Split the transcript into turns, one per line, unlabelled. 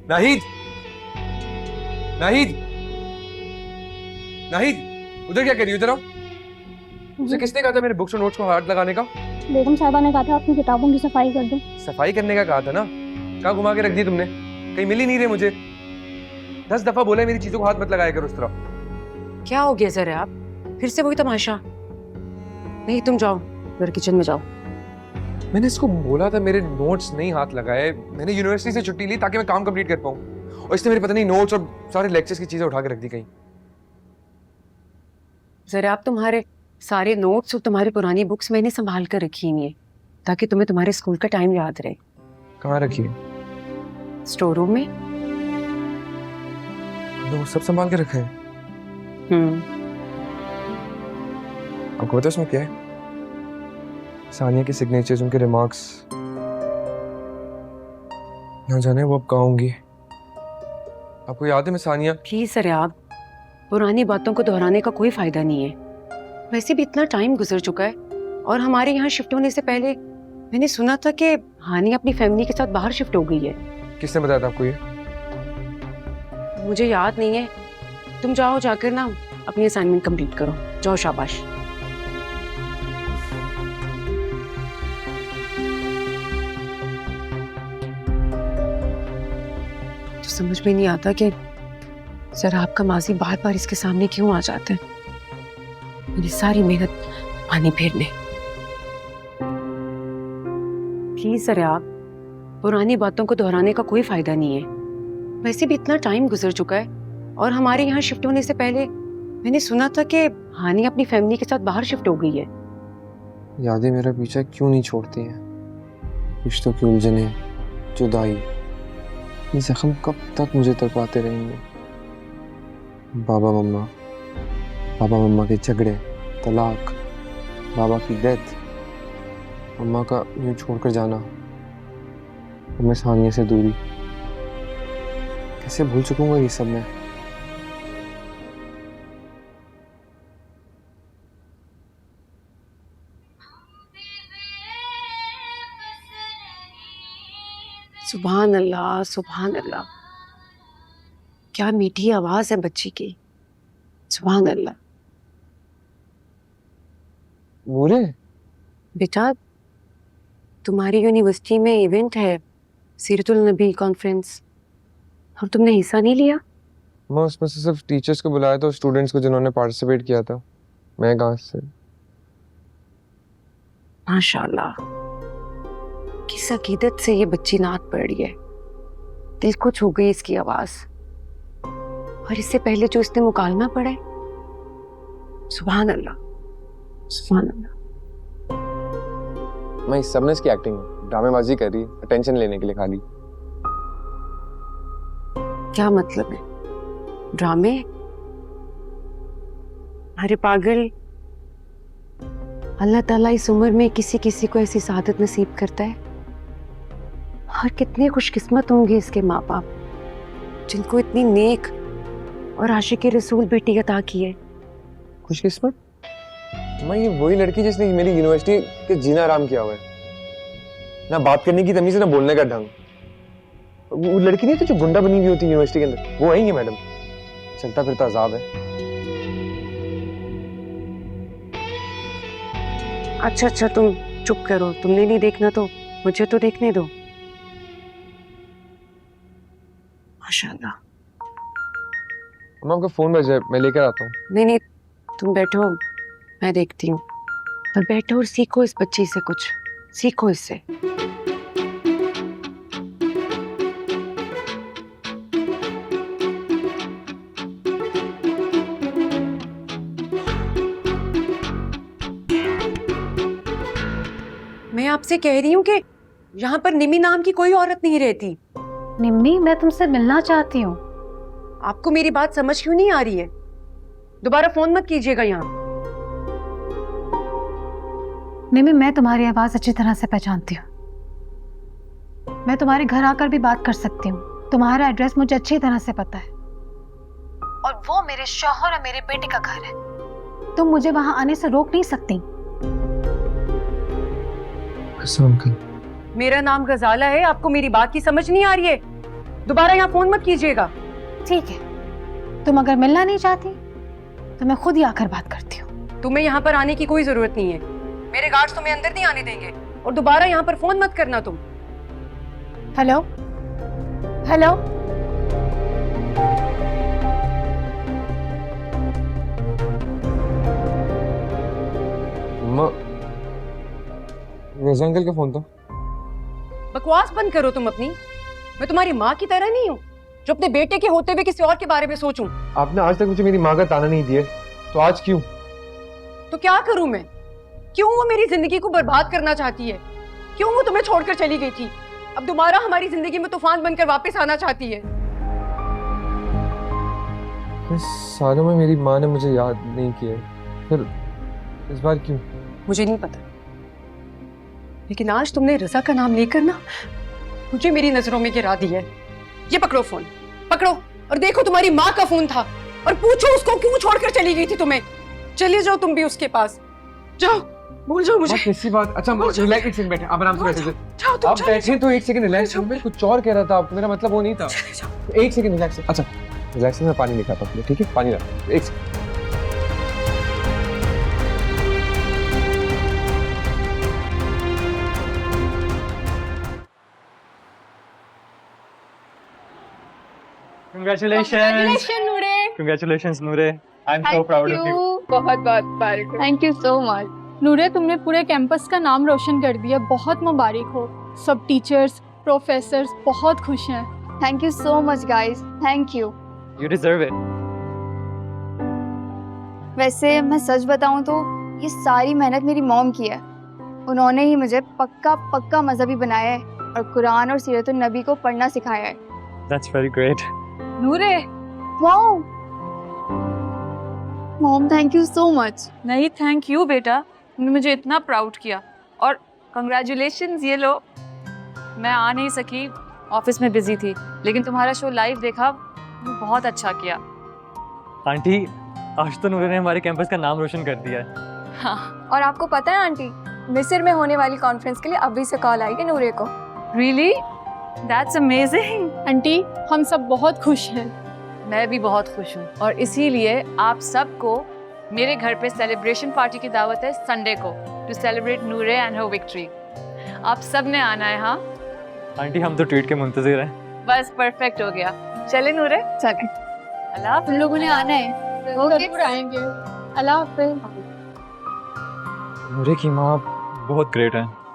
नाहिद, नाहिद, नाहिद, उधर क्या कर रही हो? इधर आओ। मुझे किसने कहा था मेरे बुक्स और नोट्स को हाथ लगाने का?
बेगम साहबा ने कहा था अपनी किताबों की सफाई कर दो।
सफाई करने का कहा था ना? कहाँ घुमा के रख दी तुमने? कहीं मिल ही नहीं रहे मुझे। 10 दफा बोला है मेरी चीजों को हाथ मत लगाया करो उस तरह।
क्या हो गया जरा आप? फिर से वही तमाशा? नहीं, तुम जाओ, घर किचन में जाओ।
मैंने इसको बोला था मेरे नोट्स नहीं हाथ लगाए। मैंने यूनिवर्सिटी से छुट्टी ली ताकि मैं काम कंप्लीट कर पाऊँ, और इसने मेरे पता नहीं नोट्स और सारे लेक्चर्स की चीजें उठा के रख दी कहीं।
जरा आप, तुम्हारे सारे नोट्स और तुम्हारी पुरानी बुक्स मैंने संभाल कर रखी हुई हैं ताकि तुम्हें तुम्हारे स्कूल का टाइम याद रहे।
कहाँ रखी है?
स्टोर रूम में।
तो सब संभाल के रखा है? आपको पता है उसमें क्या है? सानिया के सिग्नेचर्स, उनके रिमार्क्स। ना जाने वो अब कहाँ होंगी। आपको याद है मैं सानिया?
प्लीज सर, आप पुरानी बातों को दोहराने का कोई फायदा नहीं है। वैसे भी इतना टाइम गुजर चुका है, और हमारे यहाँ शिफ्ट होने से पहले मैंने सुना था कि हानी अपनी फैमिली के साथ बाहर शिफ्ट हो गई है।
किसने बताया था आपको ये?
मुझे याद नहीं है। तुम जाओ, जाकर ना अपनी असाइनमेंट कंप्लीट करो। जाओ, शाबाश। तो समझ में नहीं आता कि जरा आपका माजी बार बार इसके सामने क्यों आ जाता है। मेरी सारी मेहनत पानी फेरने। प्लीज सर, आप पुरानी बातों को दोहराने का कोई फायदा नहीं है। वैसे भी इतना टाइम गुजर चुका है, और हमारे यहाँ शिफ्ट होने से पहले मैंने सुना था कि हानी अपनी फैमिली के साथ बाहर शिफ्ट हो गई है।
यादें मेरा पीछा क्यों नहीं छोड़ती हैं? रिश्तों की उलझने, जुदाई, ये जख्म कब तक मुझे तड़पाते रहेंगे? बाबा मम्मा के झगड़े, तलाक, बाबा की डेथ, मम्मा का यूं छोड़कर जाना, और मैं सानिया से दूरी। कैसे भूल चुकूंगा ये सब मैं?
सुभान अल्लाह, सुभान अल्लाह, क्या मीठी आवाज है बच्ची की। सुभान अल्लाह।
बोले
बेटा, तुम्हारी यूनिवर्सिटी में इवेंट है, सीरतुल नबी कॉन्फ्रेंस, और तुमने हिस्सा नहीं लिया?
मैं उसमें से सिर्फ टीचर्स को बुलाया था, स्टूडेंट्स को जिन्होंने पार्टिसिपेट किया था। मैं कहाँ से?
माशाल्लाह, किस अकीदत से ये बच्ची नात पढ़ रही है। दिल को छू गई इसकी आवाज। और इससे पहले जो इसने मुकालमा पढ़ा है, सुभान अल्लाह, सुभान अल्लाह।
मैं इस सबने इसकी एक्टिंग ड्रामेबाजी कर रही है, अटेंशन लेने के लिए खाली।
क्या मतलब है ड्रामे? अरे पागल, अल्लाह ताला इस उम्र में किसी किसी को ऐसी सादत नसीब करता है। और कितने खुशकिस्मत होंगे इसके माँ बाप जिनको इतनी नेक और आशिक रसूल बेटी अता की है।
खुशकिस्मत? मैं ये वही लड़की जिसने मेरी यूनिवर्सिटी के जीना आराम किया हुआ है। ना बात करने की तमीज, ना बोलने का ढंग। वो लड़की नहीं थी जो गुंडा बनी हुई होती यूनिवर्सिटी के अंदर, वो है ये मैडम। चलता फिरता अजाब है।
अच्छा, तुम चुप करो। तुमने नहीं देखना तो मुझे तो देखने दो। माशाल्लाह।
मैं आपका फोन बज जाए, मैं लेकर आता हूँ।
नहीं, तुम बैठो, मैं देखती हूँ। पर बैठो और सीखो इस बच्ची से, कुछ सीखो इससे। मैं आपसे कह रही हूँ कि यहाँ पर निमी नाम की कोई औरत नहीं रहती।
निम्मी, मैं तुमसे मिलना चाहती हूँ।
आपको मेरी बात समझ क्यों नहीं आ रही है? दोबारा फोन मत कीजिएगा यहाँ।
निम्मी, मैं तुम्हारी आवाज अच्छी तरह से पहचानती हूँ। मैं तुम्हारे घर आकर भी बात कर सकती हूँ। तुम्हारा एड्रेस मुझे अच्छी तरह से पता है, और वो मेरे शौहर और मेरे बेटे का घर है। तुम मुझे वहां आने से रोक नहीं सकती।
अंकल,
मेरा नाम गजाला है। आपको मेरी बात की समझ नहीं आ रही है? दोबारा यहाँ फोन मत कीजिएगा।
ठीक है, तुम अगर मिलना नहीं चाहती तो मैं खुद ही आकर बात करती हूँ।
तुम्हें यहाँ पर आने की कोई जरूरत नहीं है। मेरे गार्ड्स तुम्हें अंदर नहीं आने देंगे। और दोबारा यहाँ पर फोन मत करना तुम।
हेलो हेलो,
अम्मा, रजा अंकल का फोन था।
बकवास बंद करो तुम अपनी। मैं तुम्हारी माँ की तरह नहीं हूँ जो अपने बेटे के होते हुए किसी और के बारे में सोचूं।
आपने आज तक मुझे मेरी माँ का ताना नहीं दिया, तो आज क्यों?
तो क्या करूं मैं? क्यों वो मेरी जिंदगी को बर्बाद करना चाहती है? क्यों वो तुम्हें छोड़कर चली गई थी? अब दोबारा हमारी जिंदगी में तूफान बनकर वापस आना चाहती है।
इस सालों में मेरी माँ ने मुझे याद नहीं किया, फिर इस बार क्यों?
मुझे नहीं पता, लेकिन आज तुमने रजा का नाम लेकर ना मुझे मेरी नजरों में गिरा दिया है। ये पकड़ो फोन, पकड़ो और देखो तुम्हारी माँ का फोन था, और पूछो उसको क्यों छोड़कर चली गई थी तुम्हें। चले जाओ तुम भी उसके पास, जाओ, भूल जाओ मुझे।
किसी बात, अच्छा रिलैक्स, एक सेकंड बैठे, आप आराम से बैठे।
जाओ तुम,
आप बैठे तो एक सेकंड रिलैक्स। मैं कुछ और कह रहा था, आप, मेरा मतलब वो नहीं था। एक सेकंड रिलैक्स। अच्छा रिलैक्स, मैं पानी लेकर आता हूँ, ठीक है? पानी ला, एक second.
Congratulations,
Noore.
congratulations, Noore. I'm so proud of you.
बहुत बहुत मुबारक। Thank you so much. Noore, तुमने पूरे कैंपस का नाम रोशन कर दिया, बहुत मुबारक हो। सब टीचर्स, प्रोफेसर्स बहुत खुश हैं। Thank you so much guys, thank you.
You deserve it.
वैसे मैं सच बताऊं तो ये सारी मेहनत मेरी मॉम की है। उन्होंने ही मुझे पक्का पक्का मजहबी बनाया है और कुरान और सीरतुन नबी को पढ़ना सिखाया है।
That's very great.
Noore, wow mom, thank you so much.
नहीं, थैंक यू बेटा, तुमने मुझे इतना प्राउड किया। और कंग्रेचुलेशंस, ये लो। मैं आ नहीं सकी, ऑफिस में बिजी थी, लेकिन तुम्हारा शो लाइव देखा, बहुत अच्छा किया।
आंटी, आज तो नूरे ने हमारे कैंपस का नाम रोशन कर दिया है।
हाँ,
और आपको पता है आंटी, मिस्र में होने वाली कॉन्फ्रेंस के लिए अभी से कॉल आई है नूरे को।
रियली? That's amazing.
आंटी, हम सब बहुत खुश हैं।
मैं भी बहुत खुश हूँ, और इसीलिए आप सबको मेरे घर पे सेलिब्रेशन पार्टी की दावत है संडे को, to celebrate Noore and her victory. आप सब ने आना है। हाँ
आंटी, हम तो ट्रीट के मुंतजिर हैं।
बस परफेक्ट हो गया। चले नूरे,
चलें,
अल्लाह।
तुम लोगों ने आना है, जरूर आएंगे। अल्लाह हाफिज़।
नूरे की माँ बहुत ग्रेट है।